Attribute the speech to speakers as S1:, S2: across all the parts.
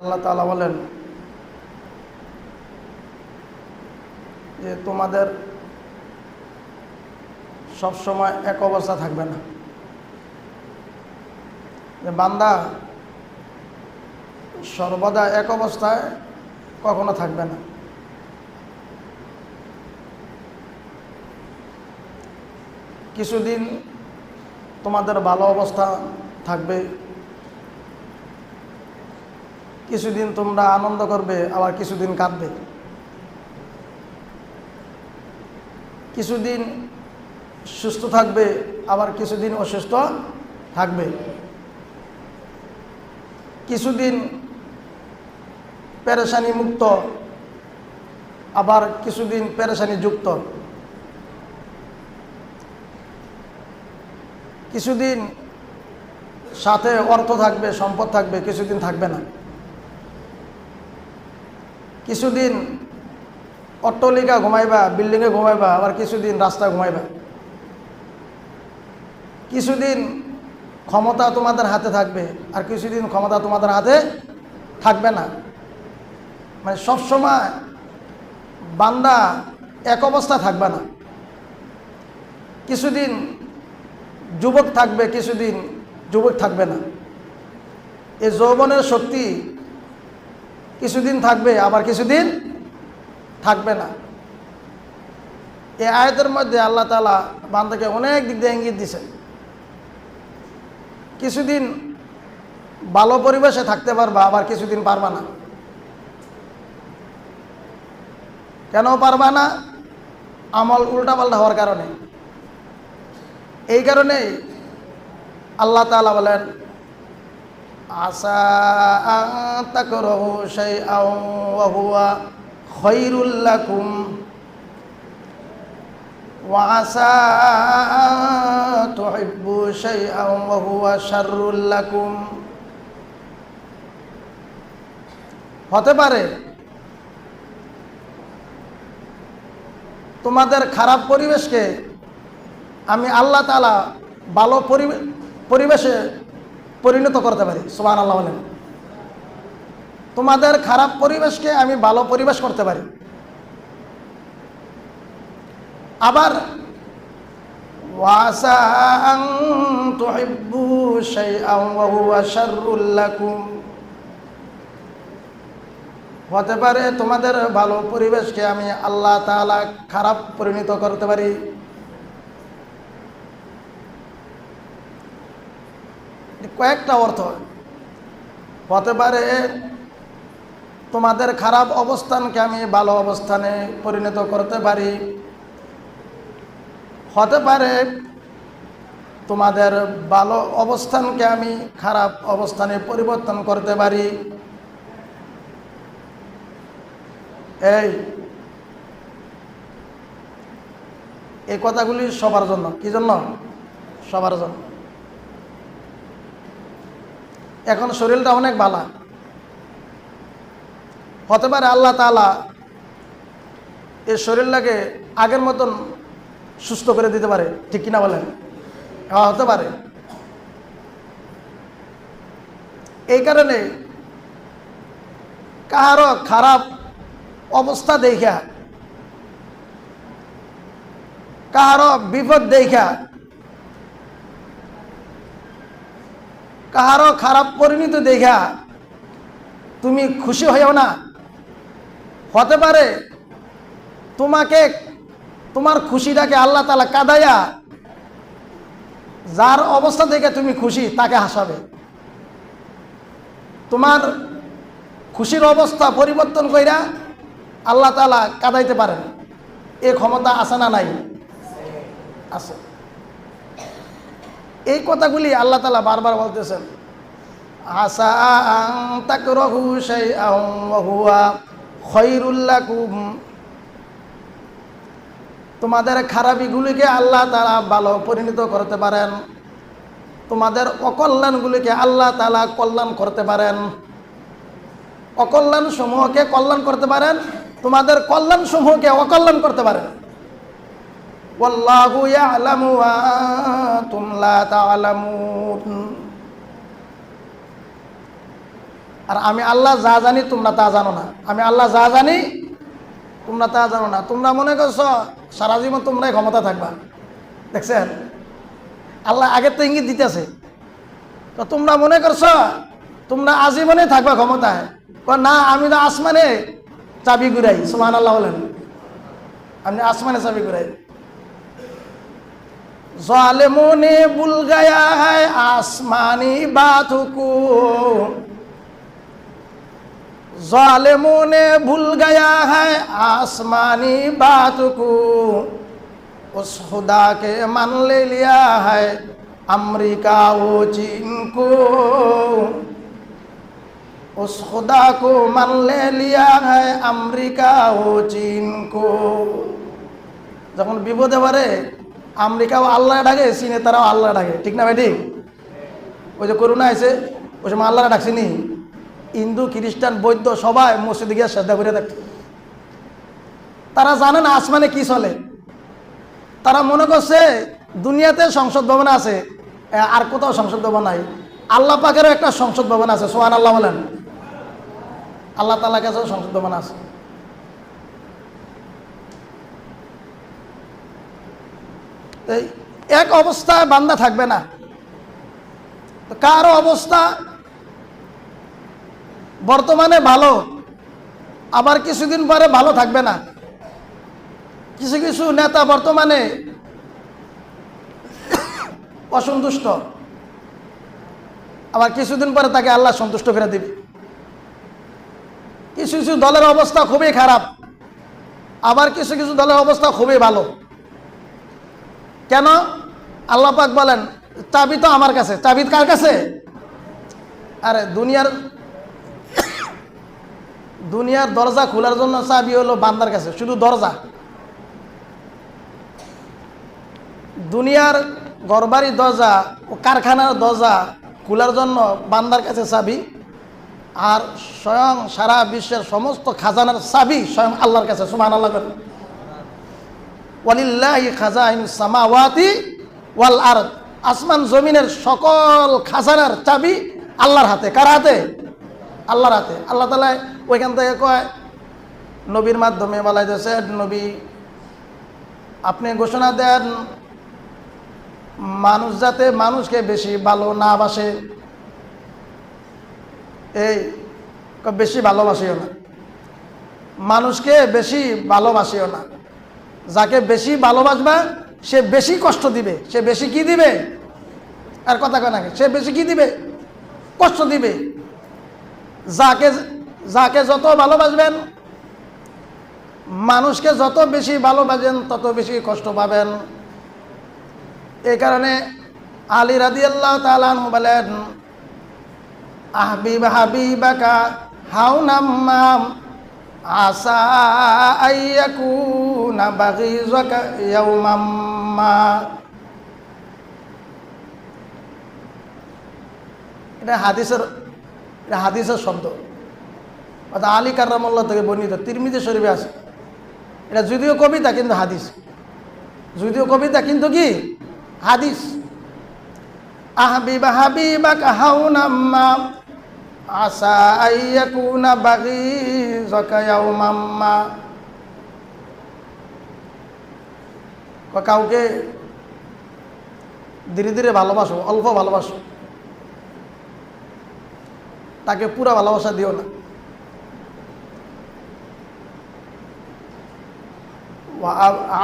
S1: আল্লাহ তাআলা বলেন যে তোমাদের সব সময় এক অবস্থা থাকবে না, যে বান্দা সর্বদা এক অবস্থায় কখনো থাকবে না। কিছুদিন তোমাদের ভালো অবস্থা থাকবে, কিছুদিন তোমরা আনন্দ করবে, আবার কিছুদিন কাঁদবে। কিছুদিন সুস্থ থাকবে, আবার কিছুদিন অসুস্থ থাকবে। কিছুদিন পেরেশানি মুক্ত, আবার কিছুদিন পেরেশানি যুক্ত। কিছুদিন সাথে অর্থ থাকবে, সম্পদ থাকবে, কিছুদিন থাকবে না। কিছুদিন অট্টালিকা ঘুমাইবা, বিল্ডিংয়ে ঘুমাইবা, আবার কিছুদিন রাস্তায় ঘুমাইবা। কিছুদিন ক্ষমতা তোমাদের হাতে থাকবে, আর কিছুদিন ক্ষমতা তোমাদের হাতে থাকবে না। মানে সবসময় বান্দা এক অবস্থা থাকবে না। কিছুদিন যুবক থাকবে, কিছুদিন যুবক থাকবে না। এই যৌবনের শক্তি কিছুদিন থাকবে, আবার কিছুদিন থাকবে না। এই আয়াতের মধ্যে আল্লাহ তাআলা বান্দাকে অনেক দিক দিয়ে ইঙ্গিত দিয়েছেন। কিছুদিন ভালো পরিবেশে থাকতে পারবা, আবার কিছুদিন পারবা না। কেন পারবা না? আমল উল্টাপাল্টা হওয়ার কারণে। এই কারণেই আল্লাহ তাআলা বলেন, আসা আন তাকরাহু শাইআন ওয়া হুয়া খায়রুল লাকুম ওয়া আসা আন তুহিব্বু শাইআন ওয়া হুয়া শাররুল লাকুম। হতে পারে তোমাদের খারাপ পরিবেশকে আমি আল্লাহ তাআলা ভালো পরিবেশে পরিণত করতে পারি। সুবহানাল্লাহ বলেন। তোমাদের খারাপ পরিবেশকে আমি ভালো পরিবেশ করতে পারি। আবার ওয়াসা আন তুহিব্বু শাইআন ওয়া হুয়া শাররুল লাকুম, হতে পারে তোমাদের ভালো পরিবেশকে আমি আল্লাহ তাআলা খারাপ পরিণত করতে পারি। কয়েকটা অর্থ হতে পারে। তোমাদের খারাপ অবস্থানকে আমি ভালো অবস্থানে পরিণত করতে পারি। হতে পারে তোমাদের ভালো অবস্থানকে আমি খারাপ অবস্থানে পরিবর্তন করতে পারি। এই কথাগুলি সবার জন্য। কি জন্য? সবার জন্য। এখন শরীরটা অনেক ভালো, হতে পারে আল্লাহ তাআলা এই শরীরটাকে আগের মতন সুস্থ করে দিতে পারে। ঠিক কিনা বলেন? হতে পারে। এই কারণে কারো খারাপ অবস্থা দেখা, কারো বিপদ দেখা, কারো খারাপ পরিণতি দেখা তুমি খুশি হইও না। হতে পারে তোমাকে, তোমার খুশিটাকে আল্লাহ তাআলা কাঁদাইয়া যার অবস্থা দেখে তুমি খুশি তাকে হাসাবে। তোমার খুশির অবস্থা পরিবর্তন কইরা আল্লাহ তাআলা কাঁদাইতে পারেন। এই ক্ষমতা আছে না নাই? আছে। এই কথাগুলি আল্লাহ তাআলা বারবার বলতেছেন। আসা আন তাকরাহু শাইআন ওয়া হুয়া খায়রুল লাকুম, তোমাদের খারাপিগুলিকে আল্লাহ তাআলা ভালো পরিণত করতে পারেন। তোমাদের অকল্যাণগুলিকে আল্লাহ তাআলা কল্যাণ করতে পারেন। অকল্যাণ সমূহকে কল্যাণ করতে পারেন, তোমাদের কল্যাণ সমূহকে অকল্যাণ করতে পারেন। ওয়াল্লাহু ইয়ালামু ওয়া আনতুম লা তা'লামুন। আর আমি আল্লাহ যা জানি তোমরা তা জানো না। আমি আল্লাহ যা জানি তোমরা তা জানো না। তোমরা মনে করছো সারা জীবন তোমরাই ক্ষমতা থাকবা। দেখছেন, আল্লাহ আগের তো ইঙ্গিত দিতেছে। তো তোমরা মনে করছো তোমরা আজীবনে থাকবা ক্ষমতায়। না, আমি তো আসমানে চাবি ঘুরাই। সুবহানাল্লাহ বলেন, আমি আসমানে চাবি ঘুরাই। ज़ालिमों ने भूल गया है आसमानी बात को, ज़ालिमों ने भूल गया है आसमानी बात को, उस खुदा के मन ले लिया है अमेरिका वो चीन को, उस खुदा को मन ले लिया है अमेरिका वो चीन को। যখন বিপদে পড়ে আমেরিকাও আল্লাহ ডাকে, চীনে তারাও আল্লাহ ডাকে। ঠিক না ভাই? ঠিক। ওই যে করোনা আছে, ওই সময় আল্লাহ ডাকছিনি। হিন্দু খ্রিস্টান বৌদ্ধ সবাই মসজিদে গিয়ে শ্রদ্ধা করে থাকত। তারা জানে না আসমানে কি চলে। তারা মনে করছে দুনিয়াতে সংসদ ভবন আছে, আর কোথাও সংসদ ভবন নাই। আল্লাহ পাকেরও একটা সংসদ ভবন আছে। সুবহানাল্লাহ বলেন। আল্লাহ তাআলার কাছেও সংসদ ভবন আছে। এক অবস্থায় বান্দা থাকবে না। তো কারো অবস্থা বর্তমানে ভালো, আবার কিছুদিন পরে ভালো থাকবে না। কিছু কিছু নেতা বর্তমানে অসন্তুষ্ট, আবার কিছুদিন পরে তাকে আল্লাহ সন্তুষ্ট করে দিবে। কিছু কিছু দলের অবস্থা খুবই খারাপ, আবার কিছু কিছু দলের অবস্থা খুবই ভালো। কেন? আল্লাহ পাক বলেন চাবি তো আমার কাছে। চাবি কার কাছে? আরে দুনিয়ার দরজা খোলার জন্য চাবি হলো বান্দার কাছে, শুধু দরজা। দুনিয়ার ঘরবাড়ির দরজা ও কারখানার দরজা খোলার জন্য বান্দার কাছে চাবি, আর স্বয়ং সারা বিশ্বের সমস্ত খাজানার চাবি স্বয়ং আল্লাহর কাছে। সুবহানাল্লাহ। ওয়ালিল্লাহি খাজাইনুস সামাওয়াতি ওয়াল আরদ, আসমান জমিনের সকল খাজানার চাবি আল্লাহর হাতে। কার হাতে? আল্লাহর হাতে। আল্লাহ তাআলা ওইখান থেকে কয়, নবীর মাধ্যমে বলা যাচ্ছে, নবী আপনি ঘোষণা দেন মানুষ যাতে মানুষকে বেশি ভালো না বাসে। এই বেশি ভালোবাসিও না, মানুষকে বেশি ভালোবাসিও না। যাকে বেশি ভালোবাসবা সে বেশি কষ্ট দিবে। সে বেশি কি দিবে? আর কথা কয় নাকি? সে বেশি কি দিবে? কষ্ট দিবে। যাকে যত ভালোবাসবেন, মানুষকে যত বেশি ভালোবাসেন তত বেশি কষ্ট পাবেন। এই কারণে আলী রাদিয়াল্লাহু তাআলা আনহু বলেন, আহবিব হাবিবাকা হাউনাম্মা আসা আইয়াকুনা বাগিযাকা ইয়াওমাম্মা। এটা হাদিসের শব্দ। অর্থাৎ আলী কাররামাল্লাহ থেকে বর্ণিত, তিরমিজি শরীফে আছে। এটা যদিও কবিতা কিন্তু হাদিস। যদিও কবিতা কিন্তু কি হাদিস। আহবিব হাবিবাকা হাউনাম্মা আসা আইয়াকুনা বাগিযাকা ইয়াওমাম্মা। কাউকে ধীরে ধীরে ভালোবাসো, অল্প ভালোবাসো, তাকে পুরা ভালোবাসা দিও না।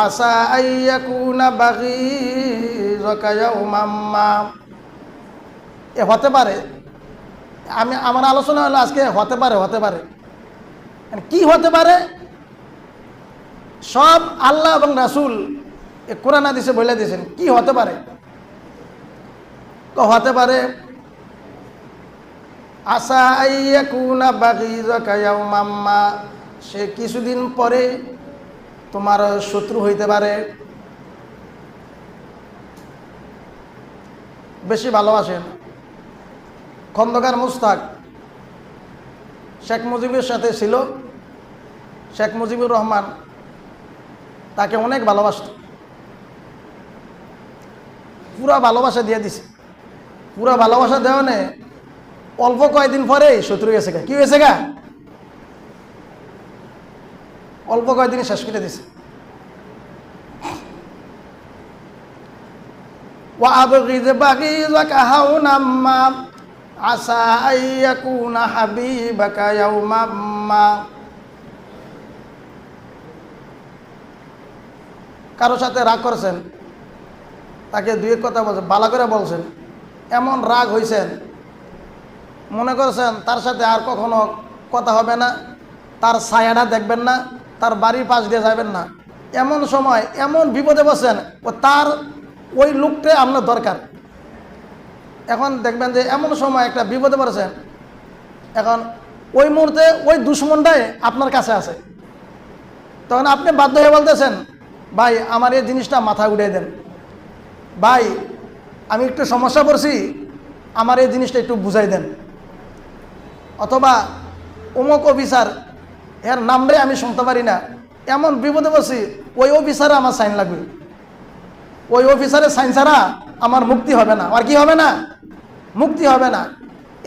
S1: আসা আইয়াকুনা বাগিযাকা ইয়াওমাম্মা। এ হতে পারে, আমার আলোচনা হলো আজকে হতে পারে। কি হতে পারে? সব আল্লাহ এবং রাসূল কোরআন হাদিসে বলে দিয়েছেন কি হতে পারে। তো হতে পারে আসা আইয়াকুনা বাগিযাকা ইয়াওমাম্মা, সে কিছুদিন পরে তোমার শত্রু হইতে পারে। বেশি ভালোবাসেন। খন্দকার মুস্তাক শেখ মুজিবের সাথে ছিল। শেখ মুজিবুর রহমান তাকে অনেক ভালোবাসত, পুরা ভালোবাসা দিয়ে দিছে। পুরা ভালোবাসা দেওয়ানে অল্প কয়েকদিন পরে শত্রু গেছে গা। কি হয়েছে গা? অল্প কয়েকদিন শেষ করে দিছে। ওয়া আবগিয বাগীযাকা হাওনাম্মা আসা আইয়াকুনা হাবিবাকা ইয়াউমাম্মা। কারো সাথে রাগ করছেন, তাকে দুই এক কথা বলছেন, ভালো করে বলছেন, এমন রাগ হয়েছেন, মনে করছেন তার সাথে আর কখনো কথা হবে না, তার ছায়াটা দেখবেন না, তার বাড়ির পাশ দিয়ে যাবেন না, এমন সময় এমন বিপদে বসেন ও তার ওই লোকটা আপনার দরকার। এখন দেখবেন যে এমন সময় একটা বিপদে পড়েছেন, এখন ওই মুহূর্তে ওই দুশ্মনটাই আপনার কাছে আছে, তখন আপনি বাধ্য হয়ে বলতেছেন, ভাই আমার এই জিনিসটা মাথায় উঠিয়ে দেন, ভাই আমি একটু সমস্যা পড়ছি, আমার এই জিনিসটা একটু বুঝাই দেন। অথবা অমুক অফিসার, এর নামরে আমি শুনতে পারি না, এমন বিপদে বসি, ওই অফিসারে আমার সাইন লাগবে, ওই অফিসারের সাইন ছাড়া আমার মুক্তি হবে না। আর কি হবে না? মুক্তি হবে না।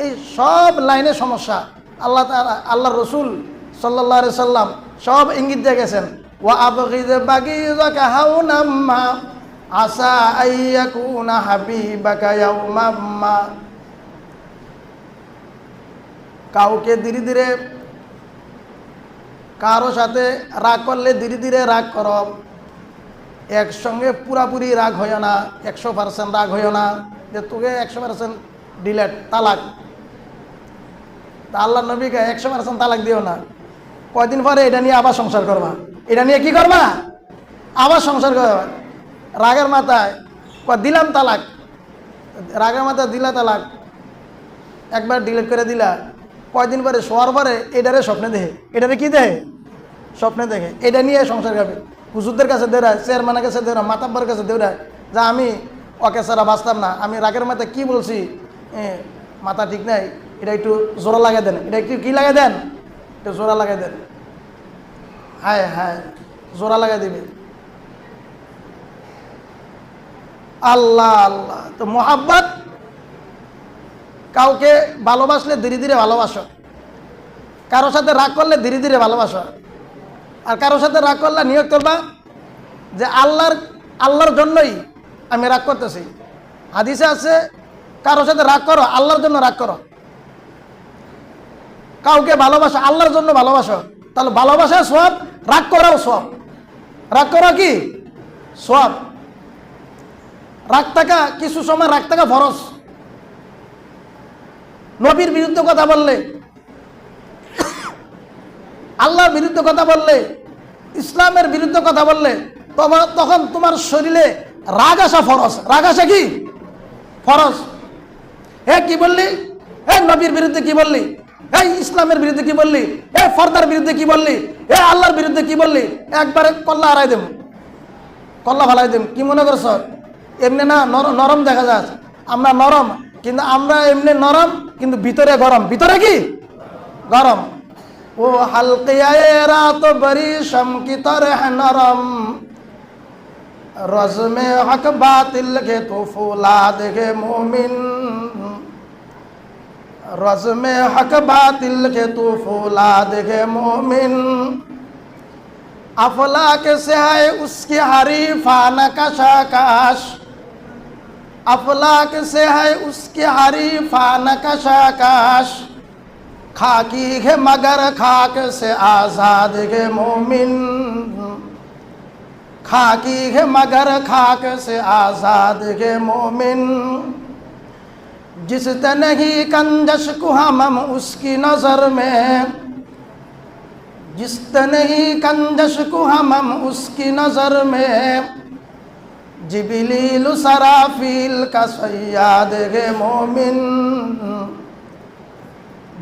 S1: এই সব লাইনে সমস্যা। আল্লাহ তাআলা, আল্লাহ রসুল সাল্লাল্লাহু আলাইহি সাল্লাম সব ইঙ্গিত দিয়ে গেছেন, ওয়া আবগিয বাগীযাকা হাওনাম্মা আসা আইয়াকুনা হাবিবাকা ইয়াউমাম্মা। কাউকে ধীরে ধীরে, কারো সাথে রাগ করলে ধীরে ধীরে রাগ করো, একসঙ্গে পুরাপুরি রাগ হয় না, 100% রাগ হয় না যে তোকে 100% ডিলেট তালাক। তা আল্লাহ নবীকে 100% তালাক দিও না, কয়দিন পরে এটা নিয়ে আবার সংসার করবা, এটা নিয়ে কি করবা? আবার সংসার করবা। রাগের মাথায় দিলাম তালাক, রাগের মাথায় দিলা তালাক, একবার ডিলেট করে দিলা, কয়দিন পরে শোয়ার পরে এটারে স্বপ্নে দেখে, এটারে কি দেখে? স্বপ্নে দেখে। এটা নিয়ে সংসার করবে। হুজুরদের কাছে দেওয়ায়, চেয়ারম্যানের কাছে দেওয়া, মাতাব্বার কাছে দেওয়ায়, যা আমি ওকে ছাড়া বাঁচতাম না, আমি রাগের মাথায় কি বলছি, মাথা ঠিক নাই, এটা একটু জোড়া লাগিয়ে দেন, এটা একটু কি লাগিয়ে দেন, একটু জোড়া লাগিয়ে দেন। হ্যাঁ হ্যাঁ, জোড়া লাগিয়ে দিবে। আল্লাহ আল্লাহ। তো মোহাব্বত, কাউকে ভালোবাসলে ধীরে ধীরে ভালোবাসো, কারো সাথে রাগ করলে ধীরে ধীরে ভালোবাসো। আর কারো সাথে রাগ করলে নিয়োগ করবা যে আল্লাহর জন্যই আমি রাগ করতেছি। হাদিসে আছে, কারো সাথে রাগ করো, আল্লাহর জন্য রাগ করো। কাউকে ভালোবাসো, আল্লাহর জন্য ভালোবাসো, তাহলে ভালোবাসা সওয়াব, রাগ করাও সওয়াব। রাগ করা কি সওয়াব। রাগ থাকা, কিছু সময় রাগ থাকা ফরজ। নবীর বিরুদ্ধে কথা বললে, আল্লাহর বিরুদ্ধে কথা বললে, ইসলামের বিরুদ্ধে কথা বললে, তখন তোমার শরীরে রাগ আসা ফরজ। রাগ আসা কি ফরজ। কি বললি? নবীর বিরুদ্ধে কি বললি? ইসলামের বিরুদ্ধে কি বললি? ফর্দার বিরুদ্ধে কি বললি? আল্লাহর বিরুদ্ধে কি বললি? একবারে কল্লা হারাই দেব, কল্লা ফালাই দেব। কি মনে করছ? এমনি না নরম দেখা যায়, আমরা নরম, কিন্তু আমরা এমনি নরম কিন্তু ভিতরে গরম। ভিতরে কি গরম। ও হালকিয়ায়ে রাত বরি শম কি তরহ নরম, রজমে হক বাতিল কে তো ফুলাদ গে মুমিন, রজমে হক বাতিল কে তো ফুলাद गे मोमिन, अफलाक से है उसकी हरीफाना कशाकाश, अफलाक से है उसकी हरीफाना कशाकाश, खाकी है मगर खाक से आजाद गे मोमिन, खाकी है मगर खाक से आजाद गे मोमिन, जिस तनही कंजश को हम उसकी नजर में, जिस तनही कंजश को हम उसकी नजर में, जिबिलील सराफील का सय्याद गे मोमिन,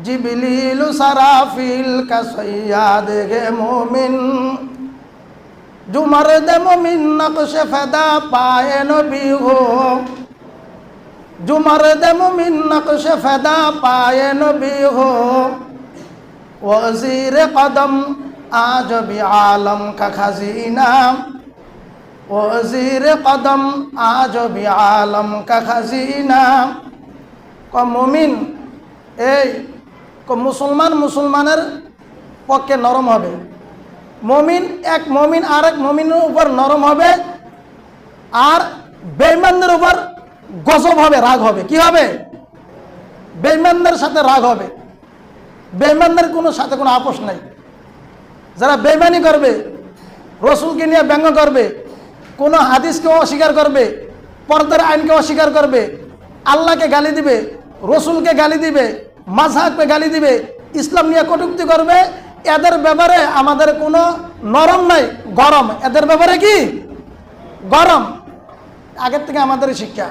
S1: जिबिलील सराफील का सय्याद गे मोमिन, जो मर्द मोमिन नक्श फदा पाए नबी हो, जो मर्द मोमिन नक्श फदा पाए नबी हो, वज़ीर कदम आज भी आलम का खजीना, वज़ीर कदम आज भी आलम का खजीना। को मोमिन এই মুসলমানের পক্ষে নরম হবে, এক মমিন আরেক মমিনের উপর নরম হবে, আর বেঈমানদের উপর গজব হবে, রাগ হবে। কি হবে? বেঈমানদের সাথে রাগ হবে। বেঈমানদের সাথে কোনো আপোষ নাই। যারা বেঈমানি করবে, রসুলকে নিয়ে ব্যঙ্গ করবে, কোনো হাদিসকে অস্বীকার করবে, পর্দার আইনকে অস্বীকার করবে, আল্লাহকে গালি দিবে, রসুলকে গালি দিবে, মাযহাবকে গালি দিবে, ইসলাম নিয়ে কটূক্তি করবে, এদের ব্যাপারে আমাদের কোনো নরম নাই, গরম। এদের ব্যাপারে কি? গরম। আগের থেকে আমাদের শিক্ষা।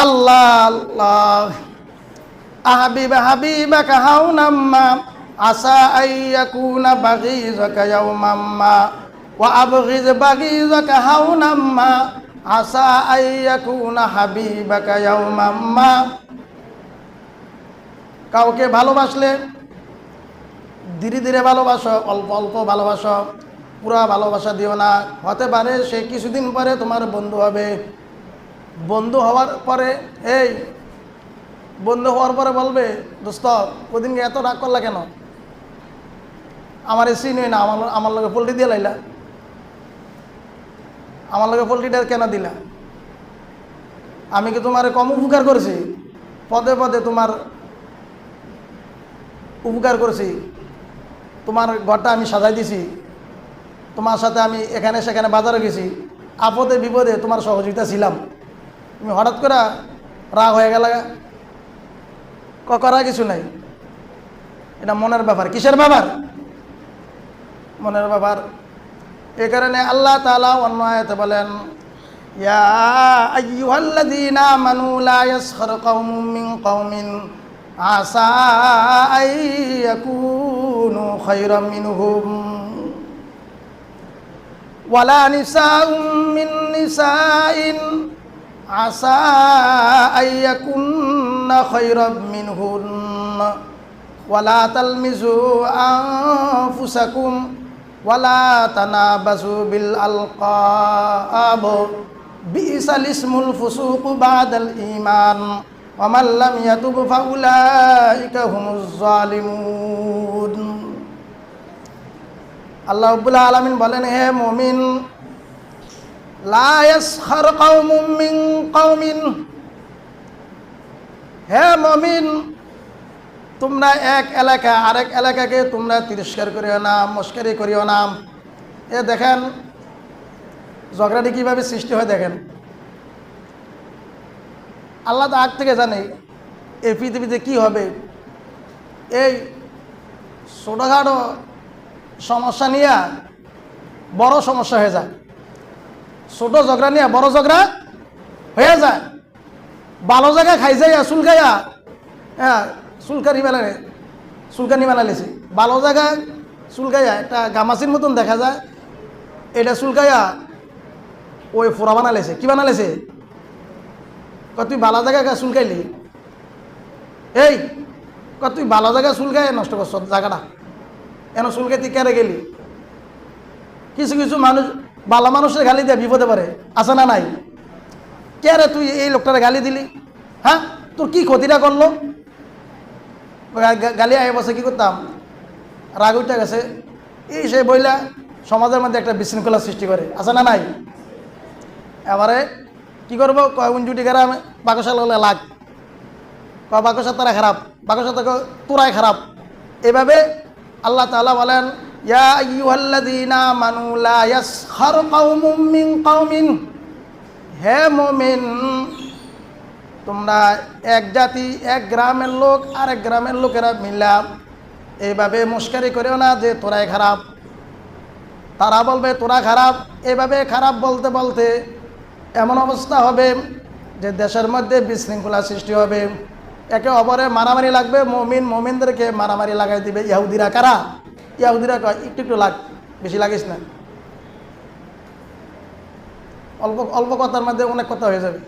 S1: আল্লাহ আল্লাহ হাবিবাকা হাউনাম্মা আসা আইয়াকুনা বাগীযাকা ইয়াওমাম্মা ওয়া আবগিজ বাগীযাকা হাউনাম্মা আসা আইয়াকুনা হাবিবাকা ইয়াওমাম্মা। কাউকে ভালোবাসলে ধীরে ধীরে ভালোবাসো, অল্প অল্প ভালোবাসো, পুরা ভালোবাসা দিও না। হতে পারে সে কিছুদিন পরে তোমার বন্ধু হবে। বন্ধু হওয়ার পরে বলবে, দোস্ত ওদিনকে এত রাগ করলা কেন? আমার এসি নই না, আমার লগে পোল্ট্রি দিয়ে লাইলা, আমার লগে পোল্ট্রিটা কেন দিলা? আমি কি তোমার কম উপকার করেছি? পদে পদে তোমার উপকার করেছি, তোমার ঘরটা আমি সাজাই দিছি, তোমার সাথে আমি এখানে সেখানে বাজারে গেছি, আপদে বিপদে তোমার সহযোগিতা ছিলাম। তুমি হঠাৎ করে রাগ হয়ে গেল, করা কিছু নাই। এটা মনের ব্যাপার। কিসের ব্যাপার? মনের ব্যাপার। এই কারণে আল্লাহ তাআলা অন্য আয়াতে বলেন, ইয়া আইয়ুহাল্লাযীনা আমানু লা ইয়াসখার কওমুম মিন কওমিন আসা আইয়াকুনু খায়রাম মিনহুম ওয়ালা নিসাউম মিন নিসাইন আসা আইয়াকুন্না খায়রাম মিনহুন্না ওয়ালা তালমিজু আনফুসাকুম ওয়ালা তানাবাসু বিল আলকাব বিসাল ইসমুল ফুসুক বাদাল ঈমান ওয়া মান লাম ইয়াতুব ফাউলাইকা হুমুজ জালিমুন। আল্লাহ রাব্বুল আলামিন বলেন, হে মুমিন, লা ইয়াসখার কওমুম মিন কওমিন, হে মুমিন, তোমরা এক এলাকা আরেক এলাকাকে তোমরা তিরস্কার করিও না, মস্করি করিও না। এ দেখেন ঝগড়াটি কীভাবে সৃষ্টি হয়। দেখেন আল্লাহ তো আগ থেকে জানে এই পৃথিবীতে কী হবে। এই ছোটোখাটো সমস্যা নিয়ে বড় সমস্যা হয়ে যায়, ছোট ঝগড়া নিয়ে বড় ঝগড়া হয়ে যায়। ভালো জায়গা খাই যাইয়া চুলকাইয়া, চুলকানি বানাইছে। ভালো জায়গায় চুলকাইয়া একটা গামাচির মতন দেখা যায়, এটা চুলকাইয়া ওই ফোড়া বানাইছে। কি বানাইছে? তুই ভালো জায়গায় চুলকাইলি, তুই ভালো জায়গায় চুলকাই নষ্ট করছ জায়গাটা, এন চুলকাইতে কেড়ে গেলি। কিছু কিছু মানুষ ভালো মানুষের গালি দিয়ে বিপদে পারে, আছে না নাই? কে রে তুই এই লোকটারে গালি দিলি? হ্যাঁ, তোর কি ক্ষতিটা করলো? গালি আয় বসে কী করতাম, রাগ উঠে গেছে, এই সে বইলা সমাজের মধ্যে একটা বিশৃঙ্খলা সৃষ্টি করে, আছে না নাই? এবারে কি করবো, কয় উনজুটি গ্রামে বাকসা লাগলে লাগ, কয় বাকসা তারা খারাপ, বাকসা তোরাই খারাপ। এভাবে আল্লাহ তাআলা বলেন, ইয়া আইয়ুহাল্লাযীনা আমানু লা ইয়াসখার কওমুম মিন কওমিন, হে মুমিন, তোমরা এক জাতি এক গ্রামের লোক আরেক গ্রামের লোকেরা মিলা এইভাবে মুশকারি করেও না যে তোরাই খারাপ, তারা বলবে তোরা খারাপ। এইভাবে খারাপ বলতে বলতে এমন অবস্থা হবে যে দেশের মধ্যে বিশৃঙ্খলা সৃষ্টি হবে, একে অপরে মারামারি লাগবে, মুমিনদেরকে মারামারি লাগাই দিবে। ইহুদিরা কারা? ইহুদিরা কয় একটু একটু লাগ, বেশি লাগিস না, অল্প অল্প কথার মধ্যে অনেক কথা হয়ে যাবে।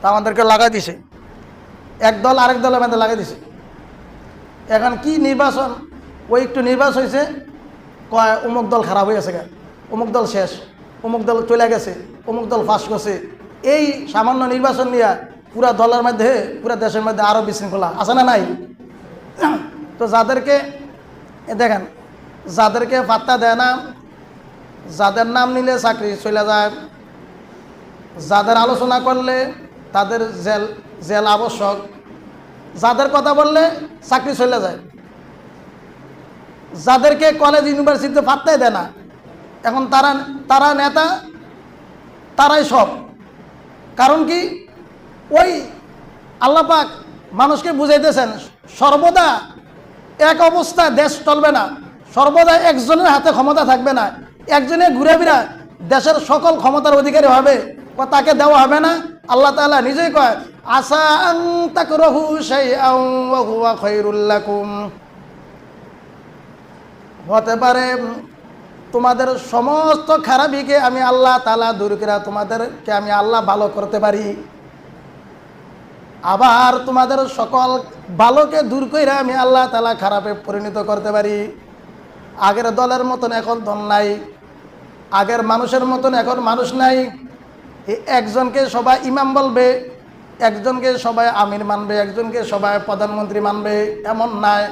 S1: তা আমাদেরকে লাগাই দিছে, এক দল আরেক দলের মধ্যে লাগাই দিছে। এখন কি নির্বাচন, ওই একটু নির্বাচন হয়েছে, কয় অমুক দল খারাপ হয়ে গেছে, অমুক দল শেষ, অমুক দল চলে গেছে, অমুক দল ফাঁস করছে। এই সামান্য নির্বাচন নিয়ে পুরা দলের মধ্যে, পুরা দেশের মধ্যে আরও বিশৃঙ্খলা আছে না নাই? তো যাদেরকে দেখেন, যাদেরকে পাত্তা দেয় না, যাদের নাম নিলে চাকরি চলে যায়, যাদের আলোচনা করলে তাদের জেল আবশ্যক, যাদের কথা বললে চাকরি চলে যায়, যাদেরকে কলেজ ইউনিভার্সিটিতে পাত্তাই দেয় না, এখন তারা নেতা, তারাই সব। কারণ কি? ওই আল্লাহ পাক মানুষকে বুঝাইতেছেন সর্বদা এক অবস্থায় দেশ চলবে না, সর্বদা একজনের হাতে ক্ষমতা থাকবে না, একজনে ঘুরে ফিরা দেশের সকল ক্ষমতার অধিকারী হবে, তাকে দেওয়া হবে না। আল্লাহ তাআলা নিজেই কয়, আসা আন তাকরাহু শাইআন ওয়া হুয়া খায়রুল লাকুম। হতে পারে তোমাদের সমস্ত খারাপিকে আমি আল্লাহ তাআলা দূর করে তোমাদেরকে আমি আল্লাহ ভালো করতে পারি, আবার তোমাদের সকল ভালোকে দূর করে আমি আল্লাহ তাআলা খারাপে পরিণত করতে পারি। আগের দলের মতন এখন দল নাই, আগের মানুষের মতন এখন মানুষ নাই। একজনকে সবাই ইমাম বলবে, একজনকে সবাই আমির মানবে, একজনকে সবাই প্রধানমন্ত্রী মানবে, এমন নাই।